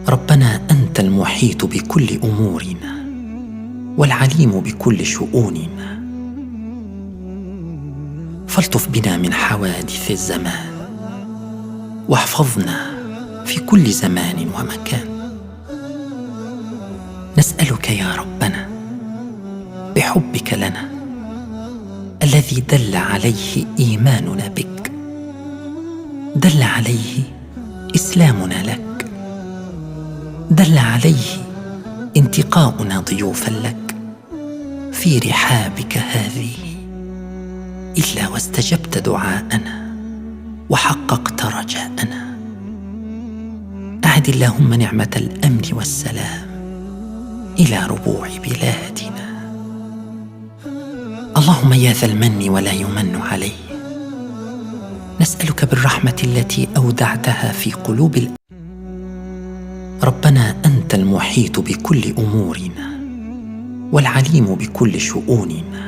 ربنا أنت المحيط بكل أمورنا والعليم بكل شؤوننا، فالطف بنا من حوادث الزمان واحفظنا في كل زمان ومكان. نسألك يا ربنا بحبك لنا الذي دل عليه إيماننا بك، دل عليه إسلامنا لك، دل عليه انتقاؤنا ضيوفا لك في رحابك هذه، إلا واستجبت دعاءنا وحققت رجاءنا. أعد اللهم نعمة الأمن والسلام إلى ربوع بلادنا. اللهم يا ذا المن ولا يمن عليه، نسألك بالرحمة التي أودعتها في قلوب ربنا أنت المحيط بكل أمورنا والعليم بكل شؤوننا،